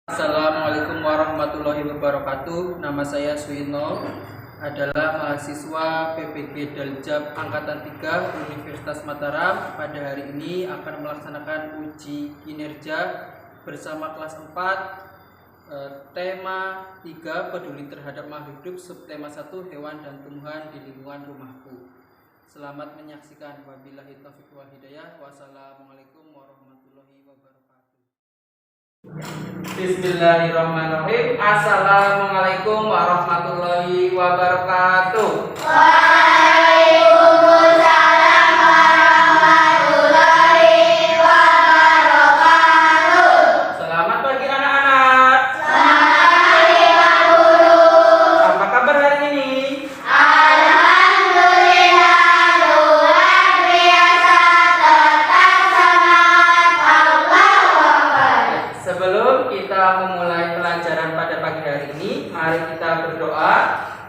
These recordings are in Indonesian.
Assalamualaikum warahmatullahi wabarakatuh. Nama saya Suino, adalah mahasiswa PPG Daljab Angkatan 3 Universitas Mataram. Pada hari ini akan melaksanakan uji kinerja bersama kelas 4, tema 3 peduli terhadap makhluk hidup, subtema 1 hewan dan tumbuhan di lingkungan rumahku. Selamat menyaksikan. Wabillahi taufiq wal hidayah. Wassalamualaikum warahmatullahi wabarakatuh. Bismillahirrahmanirrahim. Assalamualaikum warahmatullahi wabarakatuh. Waalaikumsalam warahmatullahi wabarakatuh. Selamat pagi anak-anak. Selamat pagi Pak Guru. Apa kabar hari ini? Alhamdulillah luar biasa, tetap semangat, Allahu Akbar. Sebelum kita memulai pelajaran pada pagi hari ini, mari kita berdoa.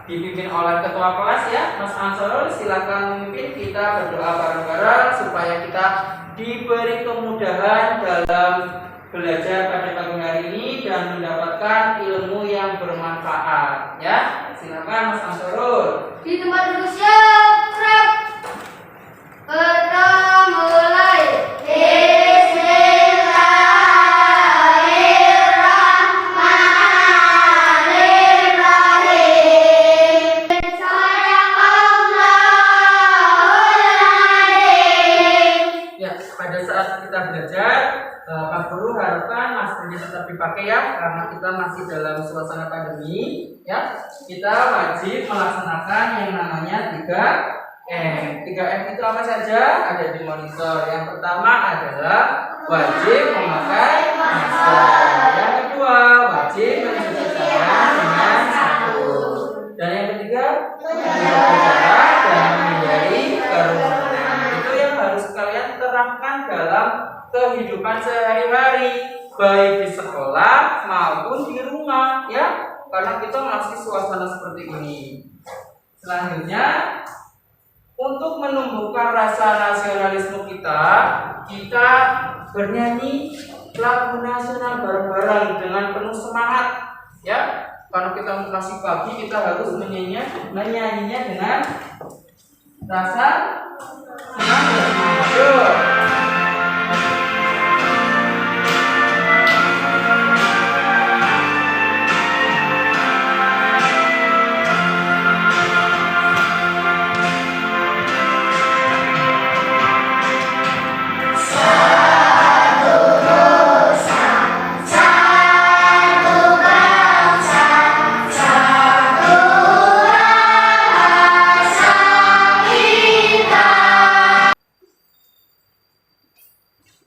Dipimpin oleh ketua kelas ya, Mas Ansarul, silakan memimpin. Kita berdoa bareng-bareng supaya kita diberi kemudahan dalam belajar pada pagi hari ini dan mendapatkan ilmu yang bermanfaat ya. Silakan Mas Ansarul. Di tempat duduk siap, Prep. Kita mulai. Bismillahirrahmanirrahim. Sadaqallahul Ya, pada saat kita belajar, Pak Guru harapkan maskernya tetap dipakai ya, karena kita masih dalam suasana pandemi. Ya, kita wajib melaksanakan yang namanya 3M. 3M itu apa saja? Ada di monitor. Yang pertama adalah wajib memakai masker. Yang kedua, wajib mencuci tangan dengan sabun. Dan yang ketiga, menjaga jarak dan menghindari kerumunan. Itu yang harus kalian terapkan dalam kehidupan sehari-hari, baik di sekolah maupun di rumah ya, karena kita masih suasana seperti ini. Selanjutnya, untuk menumbuhkan rasa nasionalisme kita bernyanyi lagu nasional bareng-bareng dengan penuh semangat ya. Karena kita masih pagi, kita harus menyanyinya dengan rasa semangat. Yuk.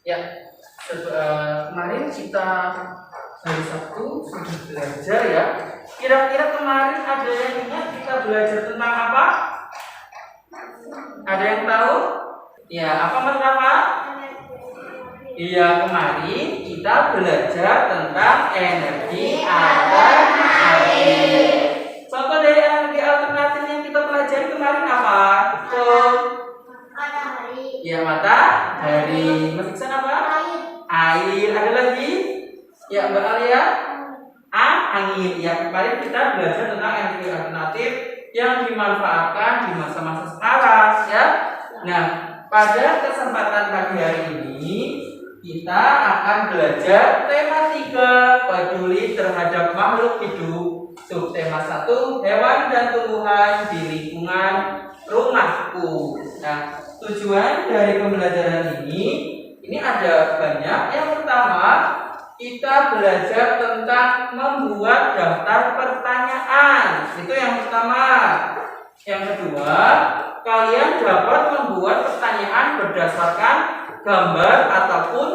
Ya, kemarin kita hari Sabtu sudah belajar ya. Kira-kira kemarin ada yang ingat kita belajar tentang apa? Ada yang tahu? Ya, apa pertama? Iya, kemarin kita belajar tentang energi alternatif. Contoh dari energi alternatif yang kita pelajari kemarin apa? Matahari. Ya, matahari. Mas Iksan apa? Air. Ada lagi? Ya, Mbak Alia? Angin. Ya, kemarin kita belajar tentang energi alternatif yang dimanfaatkan di masa-masa sekarang ya. Nah, pada kesempatan pagi hari ini kita akan belajar tema 3 peduli terhadap makhluk hidup, subtema 1 hewan dan tumbuhan di lingkungan rumahku. Nah, tujuan dari pembelajaran ini ada banyak. Yang pertama, kita belajar tentang membuat daftar pertanyaan. Itu yang pertama. Yang kedua, kalian dapat membuat pertanyaan berdasarkan gambar ataupun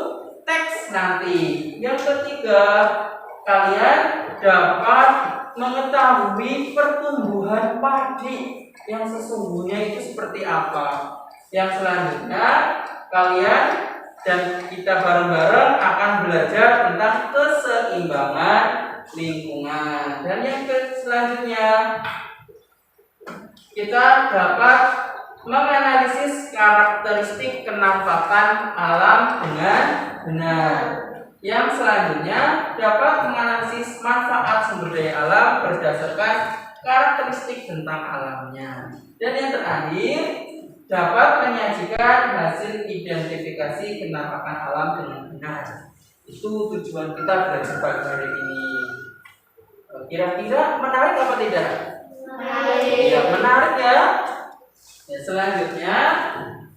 teks nanti. Yang ketiga, kalian dapat mengetahui pertumbuhan padi yang sesungguhnya itu seperti apa. Yang selanjutnya, kalian dan kita bareng-bareng akan belajar tentang keseimbangan lingkungan. Dan yang selanjutnya, kita dapat menganalisis karakteristik kenampakan alam dengan benar. Yang selanjutnya dapat menganalisis manfaat sumber daya alam berdasarkan karakteristik tentang alamnya. Dan yang terakhir dapat menyajikan hasil identifikasi kenampakan alam dengan benar. Itu tujuan kita belajar pagi hari ini. Kira-kira menarik apa tidak? Menarik. Ya, menarik ya. Ya, selanjutnya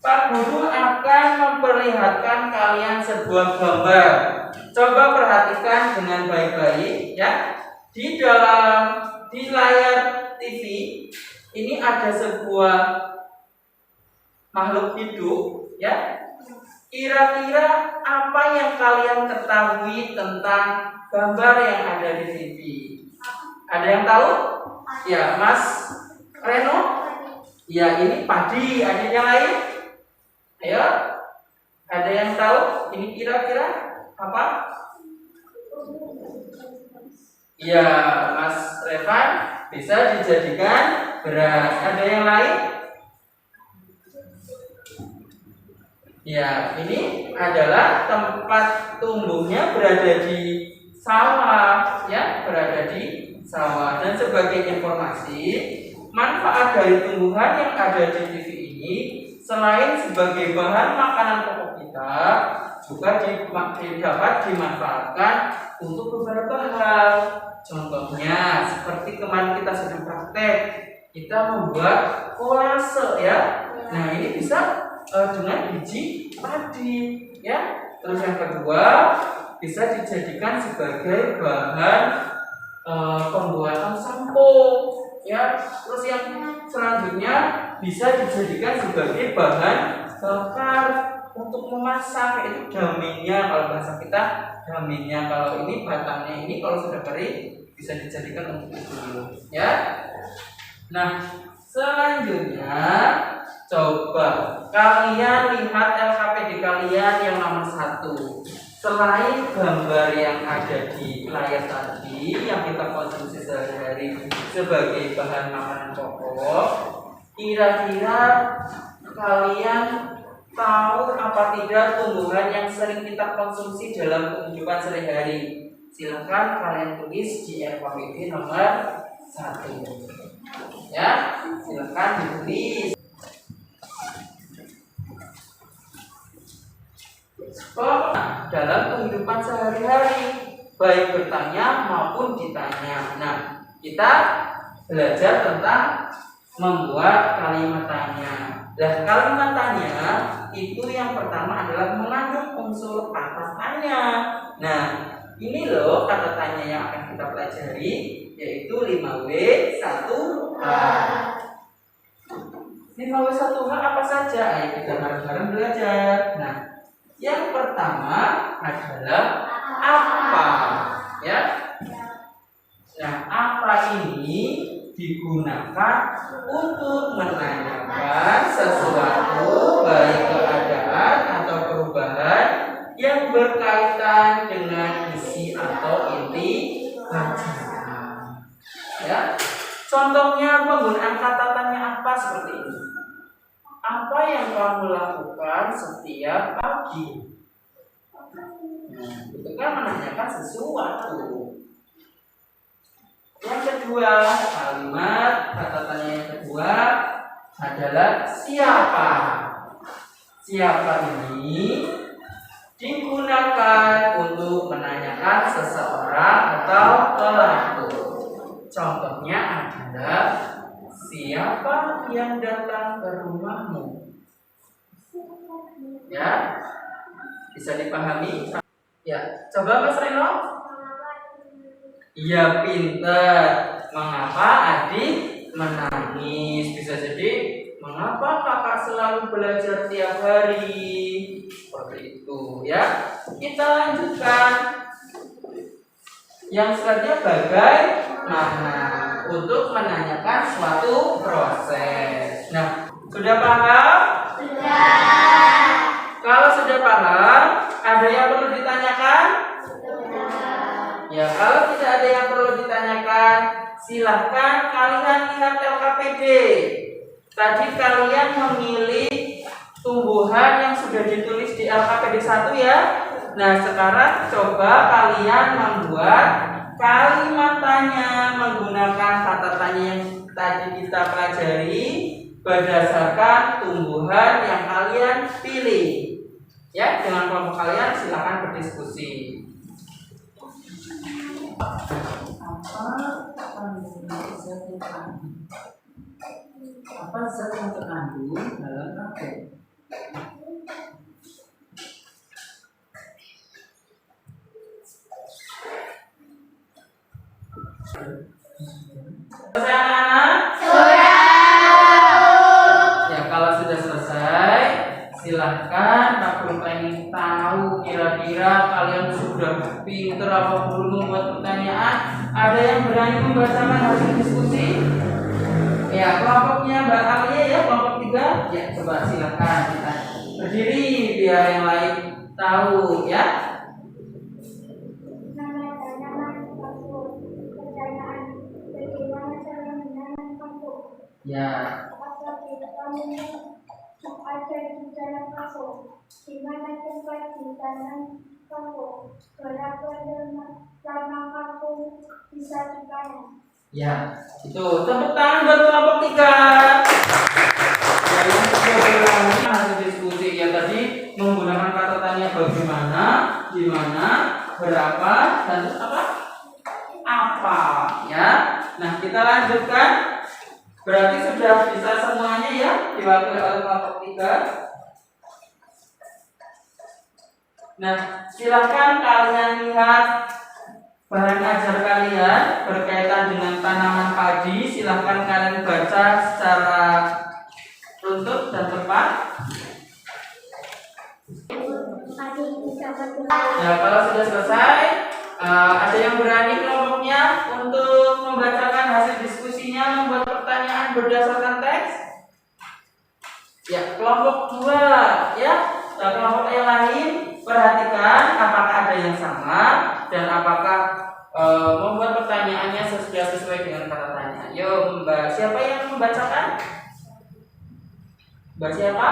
Pak Guru akan memperlihatkan kalian sebuah gambar. Coba perhatikan dengan baik-baik ya. Di layar TV ini ada sebuah makhluk hidup ya. Kira-kira apa yang kalian ketahui tentang gambar yang ada di TV? Ada yang tahu? Ya, Mas Reno? Ya, ini padi. Ada yang lain? Ayo. Ada yang tahu? Ini kira-kira apa? Ya, Mas Revan bisa dijadikan beras. Ada yang lain? Ya, ini adalah tempat tumbuhnya berada di sawah, ya, berada di sawah. Dan sebagai informasi, manfaat dari tumbuhan yang ada di TV ini selain sebagai bahan makanan pokok kita, juga dapat dimanfaatkan untuk beberapa hal. Contohnya, seperti kemarin kita sudah praktek, kita membuat kolase, ya. Nah, ini bisa dengan biji padi, ya. Terus yang kedua, bisa dijadikan sebagai bahan pembuatan sampo, ya. Terus yang selanjutnya bisa dijadikan sebagai bahan bakar untuk memasak, itu daminnya kalau bahasa kita, daminnya. Kalau ini batangnya ini kalau sudah kering bisa dijadikan untuk itu, ya. Nah, selanjutnya coba kalian lihat LKPD kalian yang nomor 1. Selain gambar yang ada di layar tadi yang kita konsumsi sehari-hari sebagai bahan makanan pokok, kira-kira kalian tahu apa tidak tumbuhan yang sering kita konsumsi dalam kehidupan sehari-hari? Silakan kalian tulis di LKPD nomor 1. Ya, silakan ditulis. Dalam kehidupan sehari-hari, baik bertanya maupun ditanya. Nah, kita belajar tentang membuat kalimat tanya. Nah, kalimat tanya itu yang pertama adalah mengandung unsur kata tanya. Nah, ini loh kata tanya yang akan kita pelajari, yaitu 5W1H. 5W1H apa saja? Ayo kita bareng-bareng belajar. Nah, yang pertama adalah apa, ya. Nah, apa ini digunakan untuk menanyakan sesuatu, baik keadaan atau perubahan yang berkaitan dengan isi atau inti bacaan. Ya. Contohnya penggunaan kata tanya apa seperti ini. Apa yang kamu lakukan setiap pagi? Nah, itu kan menanyakan sesuatu. Yang kedua, kalimat kata tanya yang kedua adalah siapa. Siapa ini digunakan untuk menanyakan seseorang atau pelaku. Contohnya adalah siapa yang datang ke rumahmu? Ya, bisa dipahami? Ya, coba Mas Reno. Iya, pintar. Mengapa adik menangis? Bisa jadi mengapa kakak selalu belajar tiap hari? Seperti itu, ya. Kita lanjutkan. Yang selanjutnya bagaimana untuk menanyakan suatu proses. Nah, sudah paham? Sudah. Kalau sudah paham, ada yang perlu ditanyakan? Ya, kalau tidak ada yang perlu ditanyakan, silahkan kalian lihat LKPD. Tadi kalian memilih tumbuhan yang sudah ditulis di LKPD 1, ya. Nah, sekarang coba kalian membuat kalimat tanya menggunakan kata tanya yang tadi kita pelajari berdasarkan tumbuhan yang kalian pilih. Ya, dengan kelompok kalian silakan berdiskusi. Apa zat yang terkandung dalam apel? Selesai anak-anak? Ya, kalau sudah selesai, silahkan Pak Guru pengen tahu kira-kira kalian sudah pinter apa belum membuat pertanyaan. Ada yang berani membacakan hasil diskusi? Ya, kelompoknya Mbak Alia ya, kelompok 3. Ya, coba silahkan kita berdiri biar yang lain tahu ya. Nama tanaman kapur. Pertanyaan, bagaimana cara menanam kapur? Ya, Apa vitamin yang ada di dalam kapur? Di mana tempat ditanam kapur? Berapa lama kapur bisa ditanam? ya, itu tepuk tangan buat kelompok 3. Ya, yang sudah berani hasil diskusi ya tadi menggunakan kata tanya bagaimana, di mana, berapa, dan apa ya. Nah, kita lanjutkan. Berarti sudah bisa semuanya ya diwakili oleh kelompok 3. Nah, silakan kalian lihat bahan ajar kalian berkaitan dengan tanaman padi. Silakan kalian baca secara runtut dan tepat. Ya, kalau sudah selesai, ada yang berani kelompoknya untuk membacakan hasil diskusinya, membuat pertanyaan berdasarkan teks? Ya, kelompok 2 ya. Nah, kelompok yang lain perhatikan apakah ada yang sama dan apakah membuat pertanyaannya sesuai dengan kata tanya. Yuk, Mbak, siapa yang membacakan? Mbak siapa?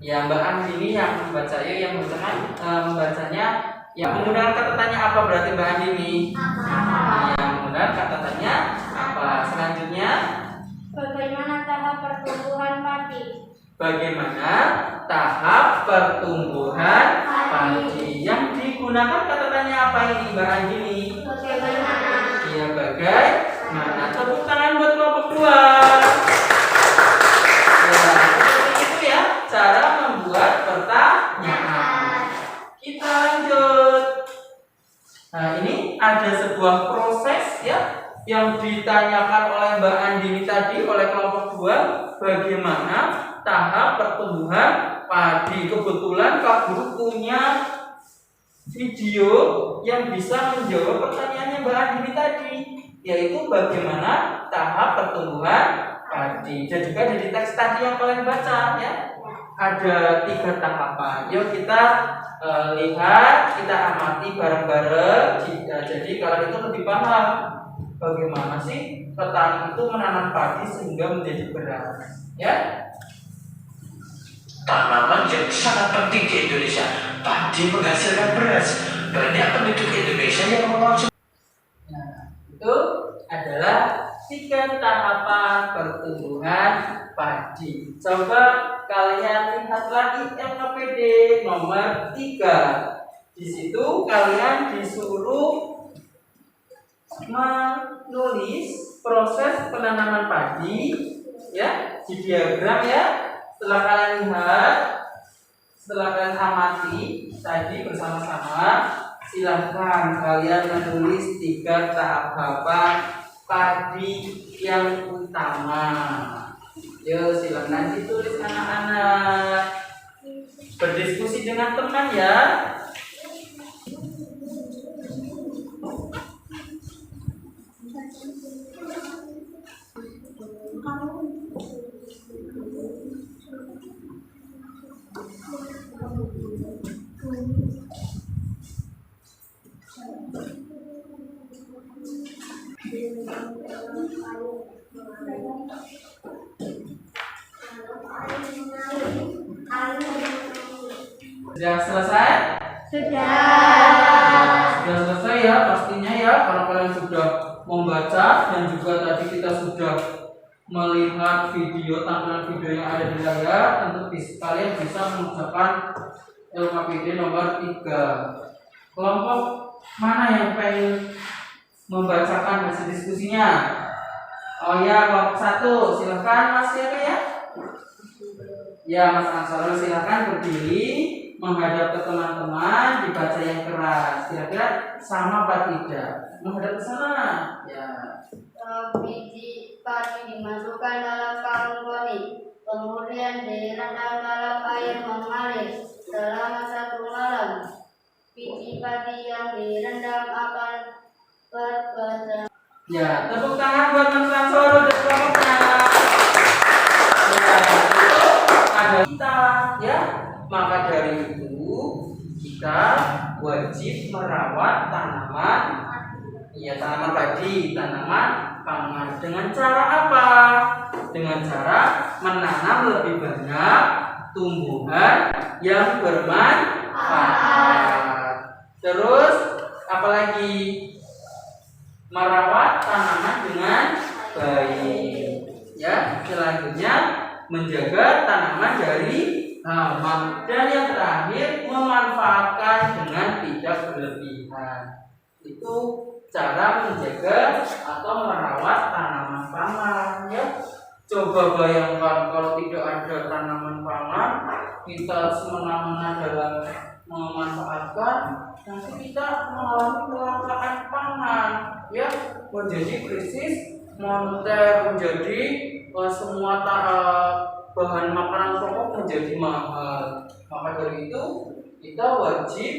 Ya, Mbak Andini yang membaca. Yuk, yang membacanya. Ya, menggunakan kata tanya apa berarti Mbak Andini? Ya, menggunakan kata tanya apa? Selanjutnya, Bagaimana tahap pertumbuhan padi? bagaimana tahap pertumbuhan padi? Yang digunakan kata tanya apa ini Mbak Andini? Bagaimana? Ya, bagaimana? Tepuk tangan buat kelompok 2. Ya, seperti itu ya cara membuat pertanyaan. Kita lanjut. Nah, ini ada sebuah proses ya yang ditanyakan oleh Mbak Andini tadi oleh kelompok 2, bagaimana tahap pertumbuhan padi. Kebetulan Kak Guru punya video yang bisa menjawab pertanyaannya Mbak Andini tadi, yaitu bagaimana tahap pertumbuhan padi. Dan juga dari teks tadi yang kalian baca ya, ada 3 tahapan. Yuk kita lihat, kita amati bareng-bareng. Jadi kalian itu lebih paham bagaimana sih petani itu menanam padi sehingga menjadi beras ya. Tanaman yang sangat penting di Indonesia. Padi menghasilkan beras. Banyak penduduk Indonesia yang mengonsumsi. Nah, itu adalah 3 tahapan pertumbuhan padi. Coba kalian lihat lagi NKPD nomor 3. Di situ kalian disuruh menulis proses penanaman padi ya di diagram ya. Setelah kalian lihat, setelah kalian amati tadi bersama-sama, silahkan kalian menulis 3 tahapan padi yang utama. Yuk, silakan ditulis anak-anak. Berdiskusi dengan teman ya. Sudah selesai? Sudah selesai ya pastinya ya, kalau kalian sudah membaca dan juga tadi kita sudah melihat video, tampilan video yang ada di layar, tentu kalian bisa mengerjakan LKPD nomor 3. Kelompok mana yang pengen membacakan hasil diskusinya? Oh ya, kelompok 1, silahkan Mas siapa ya? Ya, Mas Ansarul, silahkan berdiri menghadap ke teman-teman, dibaca yang keras. Kira-kira sama apa tidak? Menghadap ke sana. Ya. Biji padi dimasukkan dalam karung goni, kemudian direndam dalam air mengalir selama 1 malam. Biji padi yang direndam akan berkembang. Ya, tepuk tangan buat Mas Ansarul dan kelompoknya. Ya, itu ada kita ya. Maka dari itu kita wajib merawat tanaman, ya tanaman padi, tanaman pangan. Dengan cara apa? Dengan cara menanam lebih banyak tumbuhan yang bermanfaat. Terus apalagi? Merawat tanaman dengan baik. Ya, selanjutnya menjaga tanaman dari hama, dan yang terakhir memanfaatkan dengan tidak berlebihan. Itu cara menjaga atau merawat tanaman pangan ya. Coba bayangkan kalau tidak ada tanaman pangan, kita semena-mena dalam memanfaatkan, nanti kita mengalami kelangkaan pangan ya, menjadi krisis moneter, menjadi semua bahan makanan pokok menjadi mahal. Maka dari itu kita wajib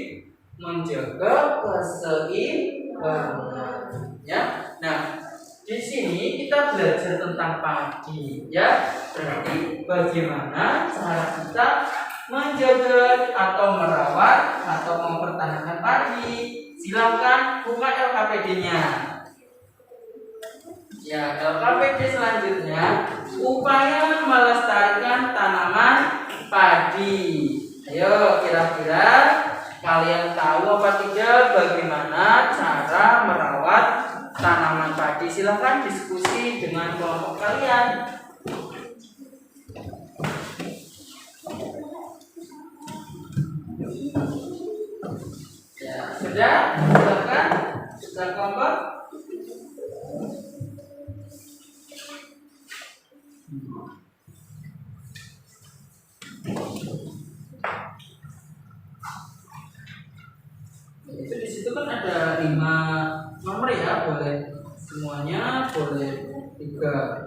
menjaga keseimbangan ya. Nah, di sini kita belajar tentang padi ya. Berarti bagaimana cara kita menjaga atau merawat atau mempertahankan padi. Silakan buka LKPD-nya. Ya, LKPD selanjutnya upaya melestarikan tanaman padi. Ayo, kira-kira kalian tahu apa tidak bagaimana cara merawat tanaman padi? Silakan diskusi dengan kelompok kalian. Ya, sudah? Silakan. Sudah kelompok? Itu di situ kan ada 5 nomor ya, boleh semuanya, boleh 3.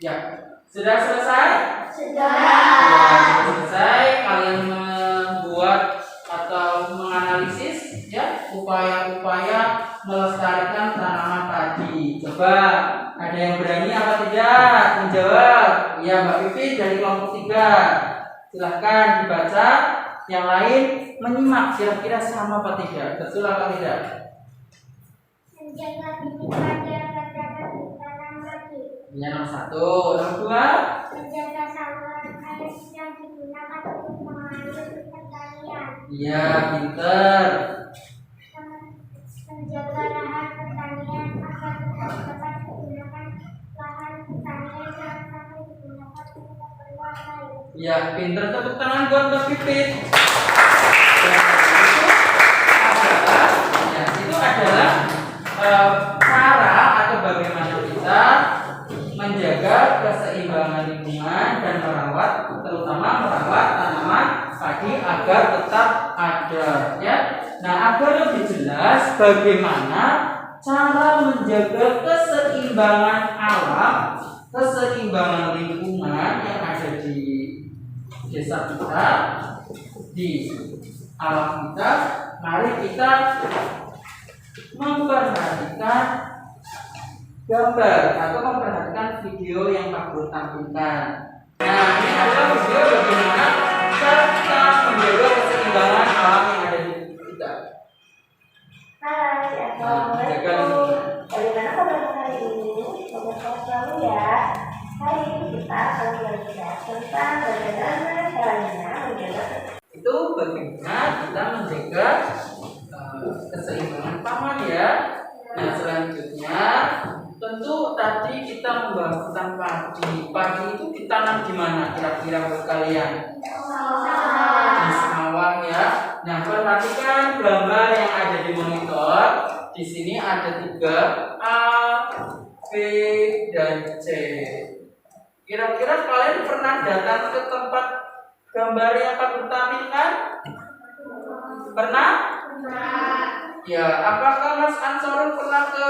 Ya, sudah selesai? Sudah. Selesai. Kalian membuat atau menganalisis ya upaya-upaya melestarikan tanaman padi. Coba ada yang berani apa tidak menjawab? Ya, Mbak Pipi dari kelompok 3. Silahkan dibaca. Yang lain menyimak kira-kira sama apa tidak? Betul apa tidak? Menjaga bibit padi agar dapat ditanam lagi. Ya, nomor 1. Nomor 2. Menjaga saluran air yang digunakan untuk mengalir pertanian. Iya, pinter. Menjaga lahan pertanian agar tetap dapat digunakan lahan pertanian yang sampai digunakan untuk keperluan lain. Ya, pinter. Tepuk tangan buat Mbak Pipit. Itu adalah cara atau bagaimana kita menjaga keseimbangan lingkungan dan merawat, terutama merawat tanaman padi agar tetap ada ya. Nah, agar lebih jelas jelas bagaimana cara menjaga keseimbangan alam, keseimbangan lingkungan yang ada di desa kita, di alam kita. Mari kita memperhatikan gambar atau memperhatikan video yang Pak Guru tampilkan. Nah, ini adalah video bagaimana cara kita menjaga keseimbangan alam yang ada di kita. Hai, assalamualaikum. Bagaimana kabar hari ini? Semoga sehat selalu ya. Hari ini kita akan belajar tentang bagaimana caranya menjaga Itu bagaimana kita menjaga keseimbangan taman ya. Nah, selanjutnya tentu tadi kita membahas tentang padi. Padi itu ditanam di mana kira-kira buat kalian? Di sawah ya. Nah, perhatikan gambar yang ada di monitor. Di sini ada 3 A, B, dan C. Kira-kira kalian pernah datang ke tempat gambar yang Pak Guru tampilkan? Pernah? Ya, apakah Mas Ansor pernah ke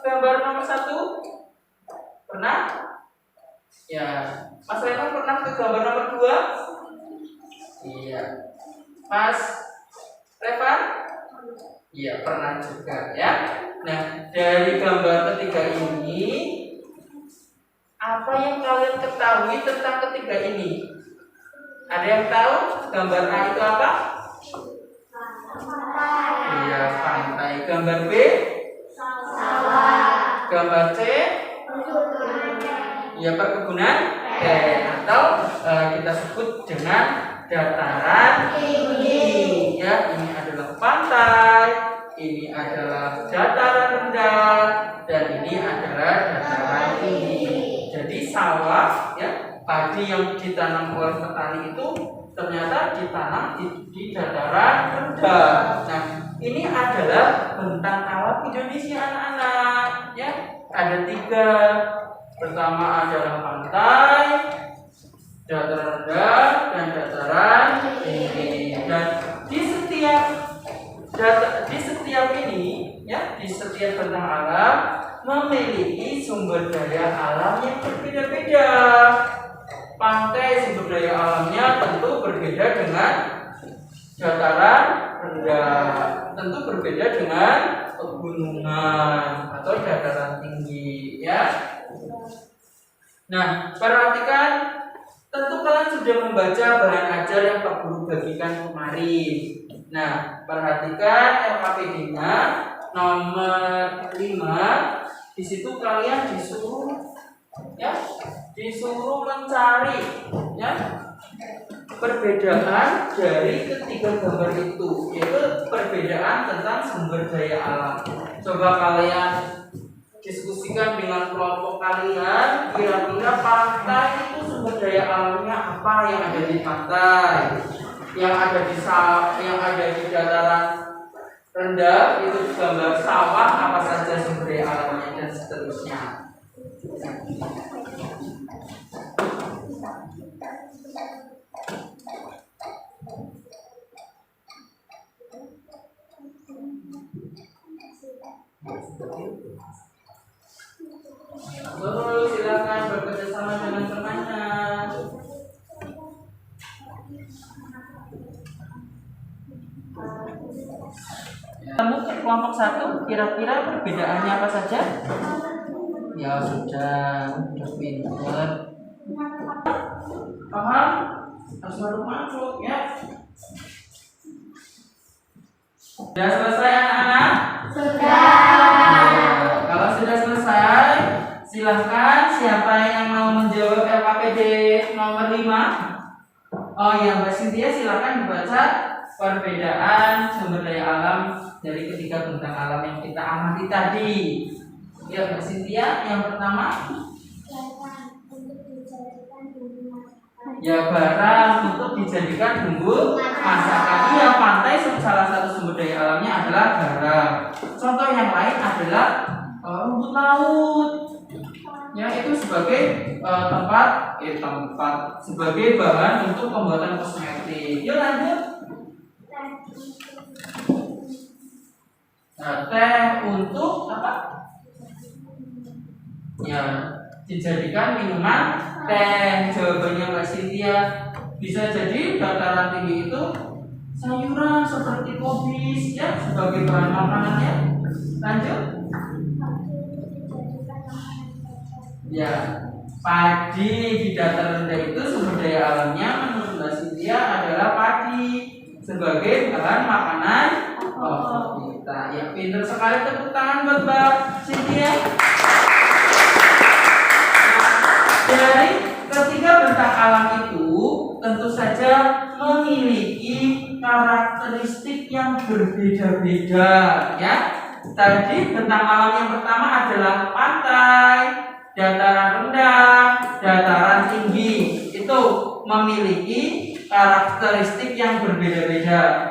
gambar nomor 1? Pernah? Ya. Mas Reno pernah ke gambar nomor 2? Iya. Mas Revan? Iya, pernah juga ya. Nah, dari gambar ketiga ini, apa yang kalian ketahui tentang ketiga ini? Ada yang tahu gambar A itu apa? Iya, pantai. Gambar B? Gambar C? Ya, perkebunan atau kita sebut dengan dataran tinggi. Ya, ini adalah pantai, ini adalah dataran rendah, dan ini adalah dataran tinggi. Jadi sawah, ya, padi yang ditanam oleh petani itu ternyata ditanam di dataran rendah. Nah, ini adalah bentang alam Indonesia anak-anak. Ya, ada 3. Pertama adalah pantai, dataran rendah, dan dataran tinggi. Dan di setiap ini, ya, di setiap bentang alam memiliki sumber daya alam yang berbeda-beda. Pantai sumber daya alamnya tentu berbeda dengan dataran rendah, tentu berbeda dengan pegunungan atau dataran tinggi, ya. Nah, perhatikan, tentu kalian sudah membaca bahan ajar yang Pak Guru bagikan kemarin. Nah, perhatikan LKPD-nya nomor 5. Di situ kalian disuruh, ya, disuruh mencari, ya, perbedaan dari ketiga gambar itu, yaitu perbedaan tentang sumber daya alam. Coba kalian diskusikan dengan kelompok kalian, kira-kira pantai itu sumber daya alamnya apa yang ada di pantai, yang ada di dataran rendah itu gambar sawah apa saja sumber daya alamnya, dan seterusnya. Silakan bekerja sama dengan temannya. Kamu ke kelompok 1, kira-kira perbedaannya apa saja? Ya sudah pintar. Paham? Harus masuk ya. Sudah selesai anak-anak? Kalau sudah selesai, silahkan siapa yang mau menjawab LKPD nomor 5? Oh ya, Mbak Cynthia, silahkan dibaca perbedaan sumber daya alam dari ketiga bentang alam yang kita amati tadi. Ya, Mbak Cynthia, yang pertama. Ya, barang untuk dijadikan bumbu masakan. Iya, pantai salah satu sumber daya alamnya adalah garam. Contoh yang lain adalah rumput laut. Ya, itu sebagai tempat sebagai bahan untuk pembuatan kosmetik. Yuk lanjut. Nah, teh untuk apa? Ya, dijadikan minuman teh. Jawabannya Mbak Cynthia. Bisa jadi dataran tinggi itu sayuran seperti kobis ya sebagai bahan makanannya. Lanjut. Ya, padi di dataran rendah itu sumber daya alamnya menurut Mbak Cynthia adalah padi sebagai bahan makanan kita. Ya, pintar sekali, tepuk tangan buat Mbak Cynthia. Dari ketiga bentang alam itu tentu saja memiliki karakteristik yang berbeda-beda ya. Tadi bentang alam yang pertama adalah pantai, dataran rendah, dataran tinggi. Itu memiliki karakteristik yang berbeda-beda.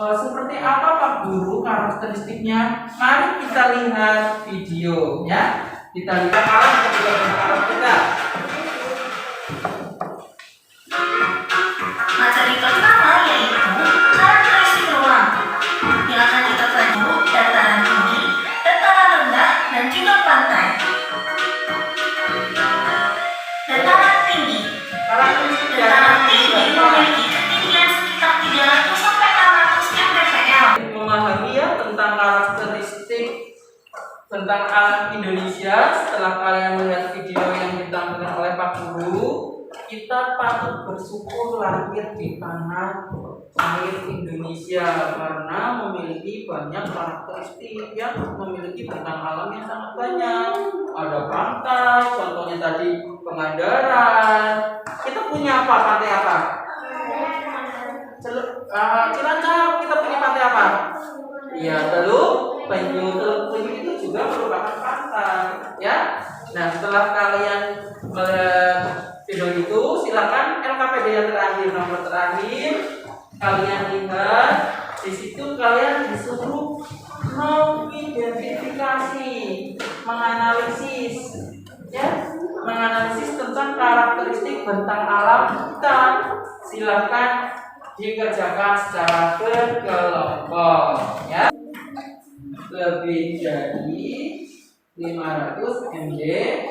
Seperti apa Pak Guru karakteristiknya? Mari kita lihat video ya. Kita lihat alam kedua bentang alam kita. Materi pertama yaitu karakteristik ruang yang akan kita pelajari dataran tinggi, dataran rendah, dan juga pantai. Dataran tinggi. Dataran tinggi memiliki ketinggian sekitar 300 sampai 600 mdpl. Memahami ya tentang karakteristik tentang alam Indonesia. Setelah kalian melihat video yang ditampilkan oleh Pak Guru, kita patut bersyukur lahir di tanah air Indonesia karena memiliki banyak karakteristik yang memiliki bentang alam yang sangat banyak. Ada pantai, contohnya tadi Pangandaran. Kita punya apa? Pantai apa? Cilacap. Kita punya pantai apa? Ya, Teluk Penyu. Teluk Penyu itu juga merupakan pantai, ya. Nah, setelah kalian melihat video itu, silakan LKPD yang terakhir, nomor terakhir, kalian lihat di situ. Kalian disuruh mengidentifikasi, menganalisis, ya, menganalisis tentang karakteristik bentang alam kita. Silakan dikerjakan secara berkelompok, ya. Lebih dari 500 mdpl.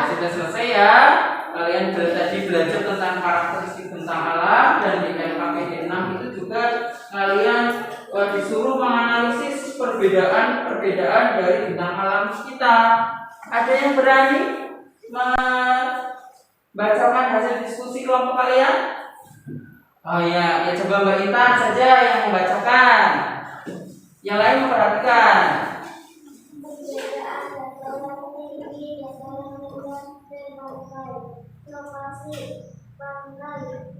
Sudah selesai ya. Kalian tadi belajar tentang karakteristik bentang alam, dan di LKPD 6 itu juga kalian disuruh menganalisis perbedaan dari bentang alam kita. Ada yang berani membacakan hasil diskusi kelompok kalian? Oh ya, coba Mbak Intan saja yang membacakan. Yang lain memperhatikan. Lokasi pantai,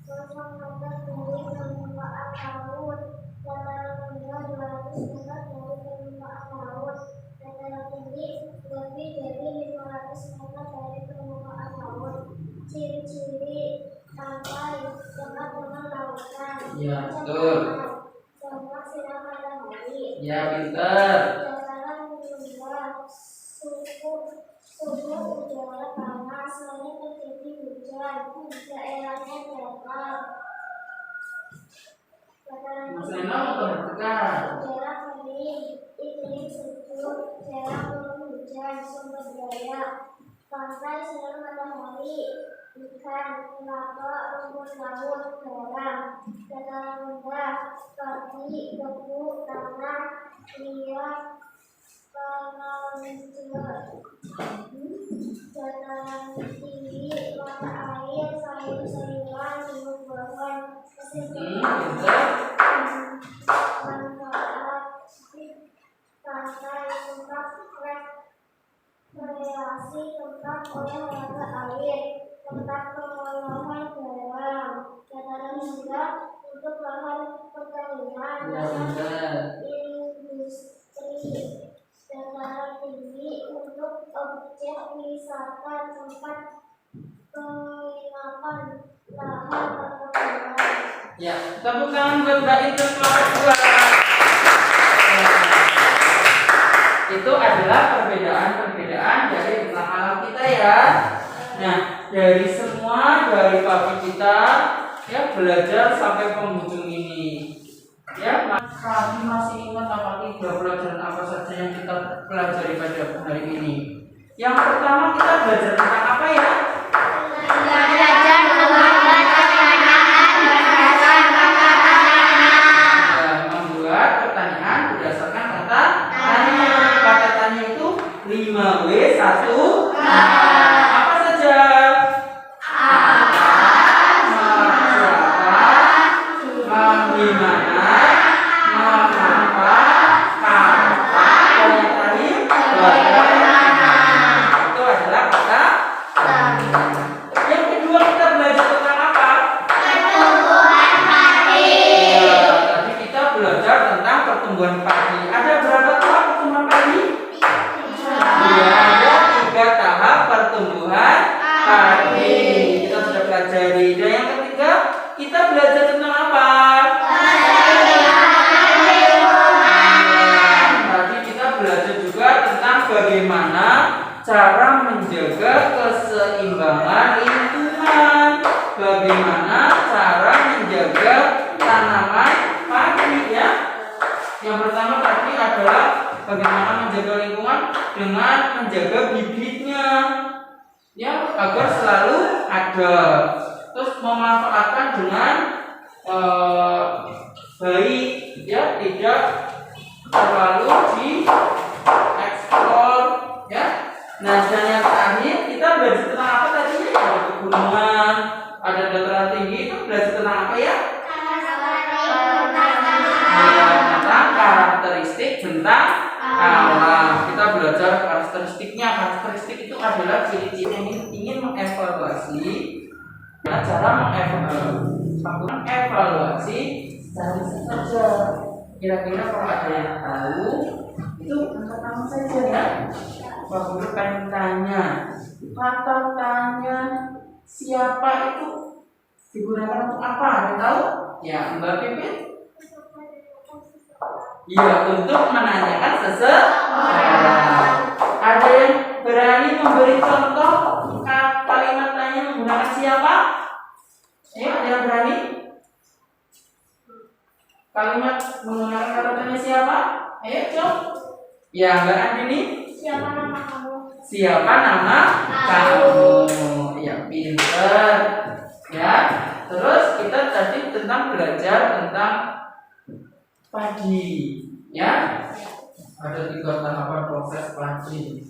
kosong meter dari permukaan laut, dataran rendah 200 meter dari permukaan laut, dataran tinggi lebih dari 500 meter dari permukaan laut. Ciri-ciri pantai dekat dengan lautan. Ya, betul. Sama sinar matahari. Ya, pintar. Dataran rendah, suhu udara panas, sering terjadi hujan, daerahnya datar. Mas Rena memperhatikan. Daerah kering, iklim sejuk, daerah turun hujan, sumber daya, pantai sinar matahari, ikan, kelapa, rumput laut, garam. Dataran rendah, padi, debu, tanah, liat, dataran tinggi, mata air, sayur-sayuran, tumbuh-tumbuhan, manfaat pantai, tempat rekreasi, tempat olahraga air, tempat pengolahan garam. Dataran rendah untuk lahan pertanian dan industri. Dataran tinggi untuk objek wisata, tempat penginapan, lahan perkebunan. Ya, tepuk tangan buat Mbak Intan kelompok 2. Itu adalah perbedaan dari bentang alam kita ya. Nah, dari pagi kita ya belajar sampai penghujung ini. Ya, kalian masih ingat apa tiga pelajaran apa saja yang kita pelajari pada hari ini? Yang pertama kita belajar tentang apa ya? Belajar membuat pertanyaan berdasarkan kata-kata. Membuat pertanyaan berdasarkan kata tanya. Kata tanya itu 5W1. Apa saja? Pertumbuhan padi. Ada berapa tahap pertumbuhan padi? Iya, ada 3 tahap pertumbuhan padi. Kita sudah pelajari. Dan yang ketiga, kita belajar tentang apa? Tadi kita belajar juga tentang bagaimana cara menjaga keseimbangan lingkungan. Bagaimana cara menjaga tanaman padi ya. Yang pertama tadi adalah bagaimana menjaga lingkungan dengan menjaga bibitnya, ya agar selalu ada. Terus memanfaatkan dengan baik, ya tidak terlalu diekspor, ya. Nah, dan yang terakhir kita belajar tentang apa tadi? Ada pegunungan, ada dataran tinggi, itu belajar tentang apa ya? Karakteristik tentang alam. Kita belajar karakteristiknya. Karakteristik itu adalah ciri-ciri yang ingin mengevaluasi. Cara mengevaluasi dari saja. Kira-kira kalau ada yang tahu, itu angkat tangan saja ya. Pak Guru pengen tanya, kata tanya siapa itu digunakan untuk apa? Ada yang tahu? Ya, Mbak Pipit. Ya, untuk menanyakan seseorang. Ada yang berani memberi contoh kalimat tanya menggunakan siapa? Ayo, ada yang berani? Kalimat menggunakan kata tanya siapa? Ayo, coba. Ya, Mbak Andini. Siapa nama kamu? Siapa nama kamu? Ya, pinter. Ya. Terus kita tadi belajar tentang padi, ya. Ada 3 tahapan proses padi.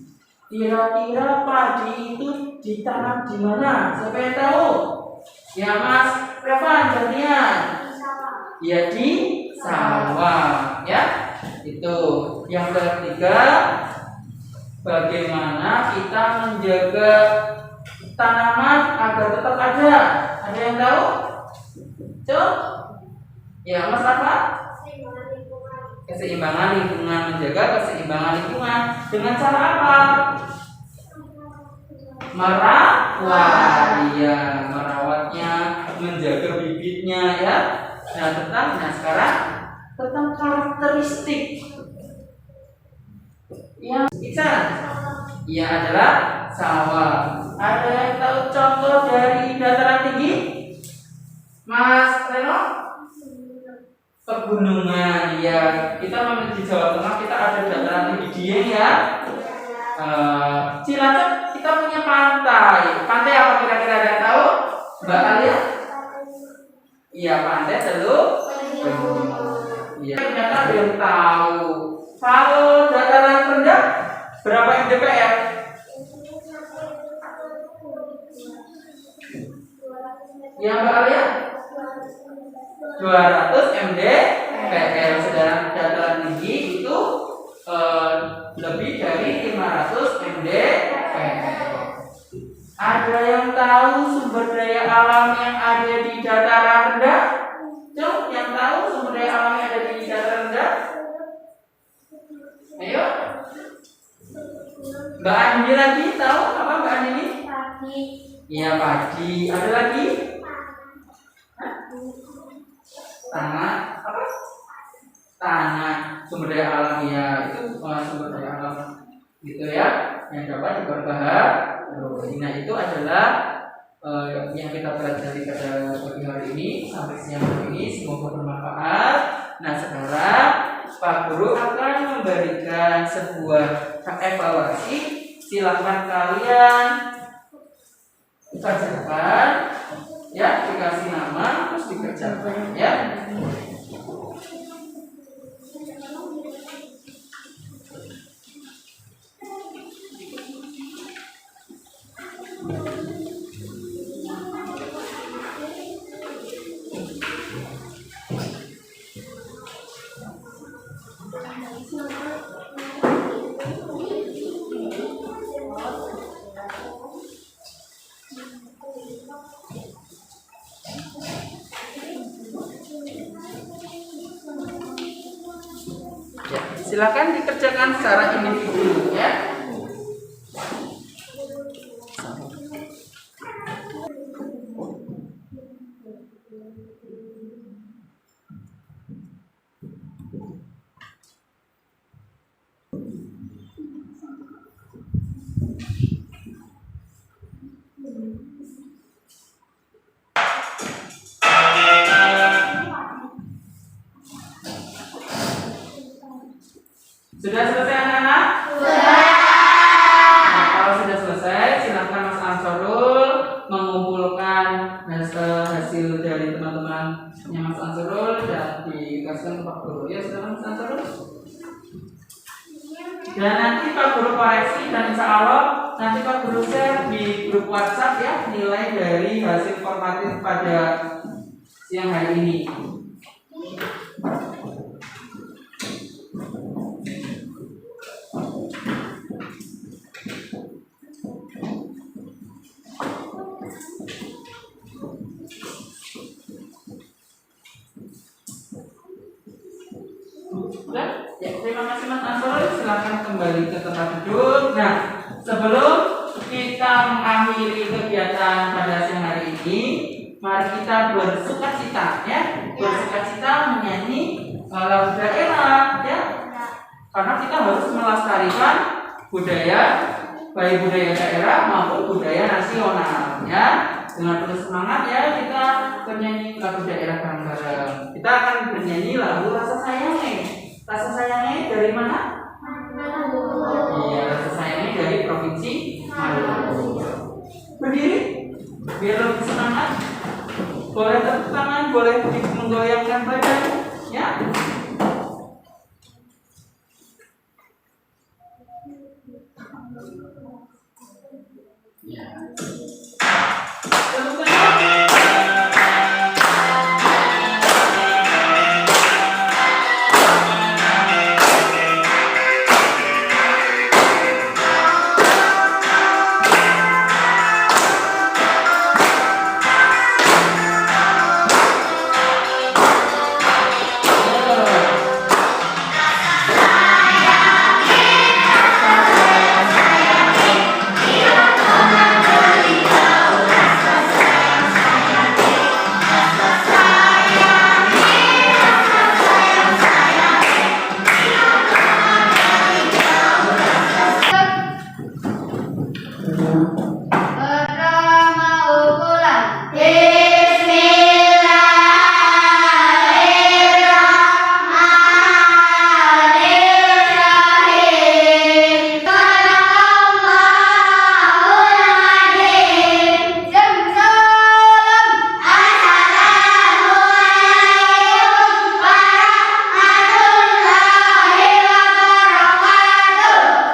Kira-kira padi itu ditanam di mana? Siapa yang tahu? Ya, Mas Revan, gantian. Ya, di sawah, ya. Itu. Yang ketiga, bagaimana kita menjaga tanaman agar tetap ada? Ada yang tahu? Coba. Ya, Mas apa? Keseimbangan lingkungan, menjaga keseimbangan lingkungan dengan cara apa? Merawat, ya, merawatnya, menjaga bibitnya, ya. Nah, sekarang tentang karakteristik yang ikan, ia adalah sawah. Ada yang tahu contoh dari dataran tinggi? Mas Reno? Pegunungan, ya. Kita memiliki Jawa Tengah, kita ada dataran tinggi Dieng, ya. Cilacap kita punya pantai. Pantai apa kira-kira ada yang tahu? Mbak Alia? Iya, pantai Teluk. Iya, ternyata ada yang tahu. Kalau dataran rendah berapa mdpl? Ya, Mbak Alia? 200 mdpl. Sedangkan dataran tinggi itu lebih dari 500 mdpl. Ada yang tahu sumber daya alam yang ada di dataran rendah? Coba yang tahu sumber daya alam yang ada di dataran rendah? Ayo. Mbak Andi lagi tahu apa Mbak Andi? Padi. Iya, padi. Ada lagi? Tanah apa? Tanah, sumber daya alam, ya. Itu sumber daya alam gitu ya, yang dapat diperbaharui. Nah, itu adalah yang kita pelajari pada pagi hari ini sampai siang hari ini, semoga bermanfaat. Nah, sekarang Pak Guru akan memberikan sebuah evaluasi. Silakan kalian kerjakan, ya, dikasih nama terus dikerjakan, ya. Ya, silakan dikerjakan secara individu, ya. Sudah selesai anak-anak? Sudah. Nah, kalau sudah selesai, silakan Mas Ansarul mengumpulkan hasil dari teman-temannya Mas Ansarul dan dikasihkan ke Pak Guru. Ya, silakan Mas Ansarul. Dan nanti Pak Guru koreksi dan insya Allah nanti Pak Guru share di grup WhatsApp, ya, nilai dari hasil formatif pada siang hari ini. Ya, terima kasih Mas Ansarul. Silakan kembali ke tempat duduk. Nah, sebelum kita mengakhiri kegiatan pada siang hari ini, mari kita bersukacita, ya, bersukacita menyanyi lagu daerah, ya, karena kita harus melestarikan budaya, baik budaya daerah maupun budaya nasional, ya. Dengan penuh semangat, ya, kita bernyanyi lagu daerah bareng-bareng. Kita akan bernyanyi lagu Rasa Sayangnya. Rasa Sayangnya dari mana? Iya, Rasa Sayangnya dari Provinsi Maluku. Berdiri, biar lebih semangat. Boleh tepuk tangan, boleh menggoyangkan badan, ya. Ya. Tepuk tangan.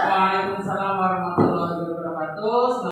Waalaikumsalam warahmatullahi